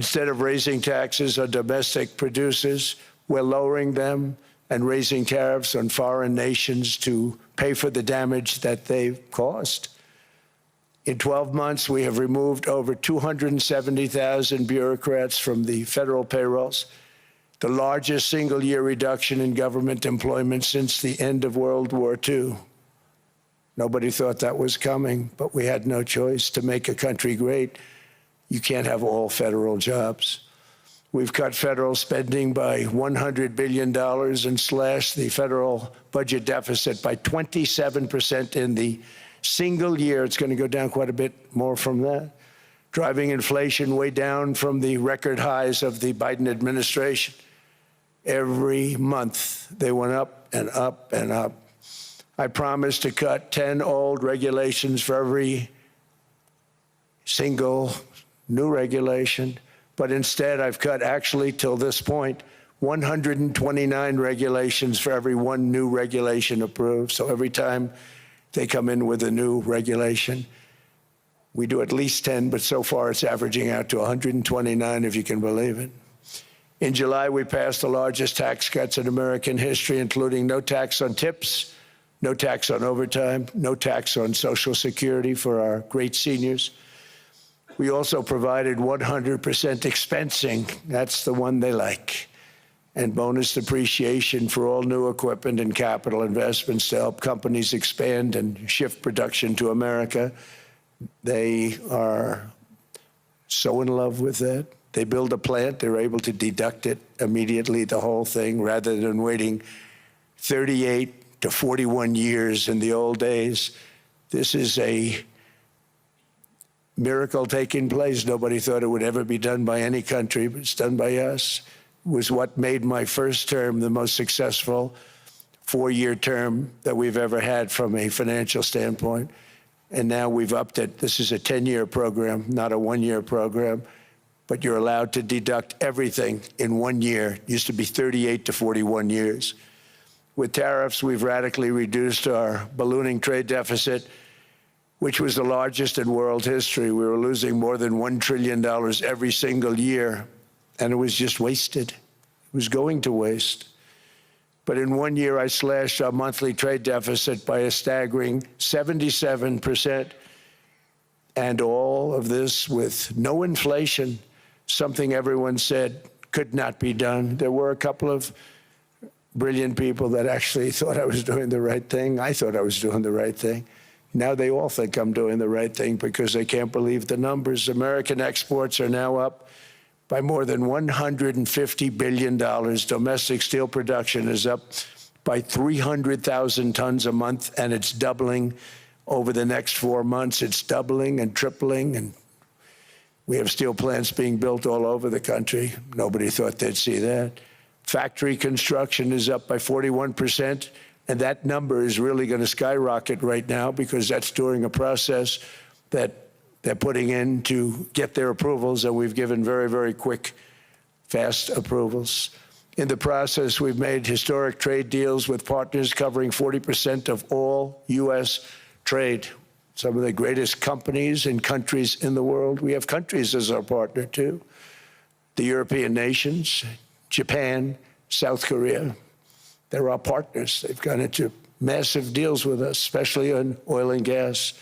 Instead of raising taxes on domestic producers, we're lowering them and raising tariffs on foreign nations to pay for the damage that they've caused. In 12 months, we have removed over 270,000 bureaucrats from the federal payrolls, the largest single-year reduction in government employment since the end of World War II. Nobody thought that was coming, but we had no choice. To make a country great, you can't have all federal jobs. We've cut federal spending by $100 billion and slashed the federal budget deficit by 27% in the single year. It's going to go down quite a bit more from that, driving inflation way down from the record highs of the Biden administration. Every month, they went up and up and up. I promised to cut 10 old regulations for every single new regulation, but instead I've cut, actually, till this point, 129 regulations for every one new regulation approved. So every time they come in with a new regulation, we do at least 10, but so far it's averaging out to 129, if you can believe it. In July, we passed the largest tax cuts in American history, including no tax on tips, no tax on overtime, no tax on Social Security for our great seniors. We also provided 100% expensing, that's the one they like, and bonus depreciation for all new equipment and capital investments to help companies expand and shift production to America. They are so in love with that. They build a plant, they're able to deduct it immediately, the whole thing, rather than waiting 38 to 41 years in the old days. This is a miracle taking place. Nobody thought it would ever be done by any country, but it's done by us. It was what made my first term the most successful four-year term that we've ever had from a financial standpoint. And now we've upped it. This is a 10-year program, not a one-year program, but you're allowed to deduct everything in 1 year. It used to be 38 to 41 years. With tariffs, we've radically reduced our ballooning trade deficit, which was the largest in world history. We were losing more than $1 trillion every single year, and it was just wasted. It was going to waste. But in 1 year, I slashed our monthly trade deficit by a staggering 77%, and all of this with no inflation, something everyone said could not be done. There were a couple of brilliant people that actually thought I was doing the right thing. I thought I was doing the right thing. Now they all think I'm doing the right thing because they can't believe the numbers. American exports are now up by more than $150 billion. Domestic steel production is up by 300,000 tons a month, and it's doubling over the next 4 months. It's doubling and tripling, and we have steel plants being built all over the country. Nobody thought they'd see that. Factory construction is up by 41%, and that number is really going to skyrocket right now because that's during a process that they're putting in to get their approvals, and we've given very, very quick, fast approvals. In the process, we've made historic trade deals with partners covering 40% of all U.S. trade. Some of the greatest companies and countries in the world. We have countries as our partner, too. The European nations, Japan, South Korea. They're our partners. They've gone into massive deals with us, especially on oil and gas.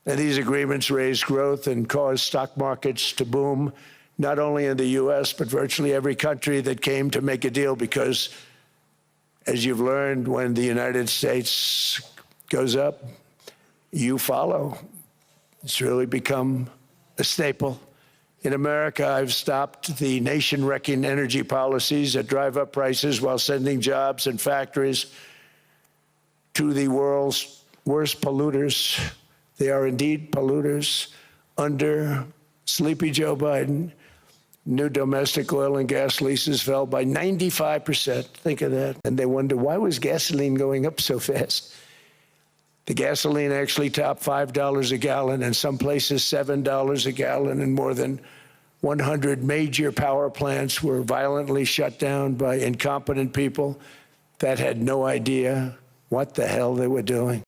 And these agreements raise growth and cause stock markets to boom, not only in the U.S., but virtually every country that came to make a deal, because, as you've learned, when the United States goes up, you follow. It's really become a staple. In America, I've stopped the nation-wrecking energy policies that drive up prices while sending jobs and factories to the world's worst polluters. They are indeed polluters. Under sleepy Joe Biden, new domestic oil and gas leases fell by 95%. Think of that. And they wonder, why was gasoline going up so fast? The gasoline actually topped $5 a gallon, and some places $7 a gallon, and more than 100 major power plants were violently shut down by incompetent people that had no idea what the hell they were doing.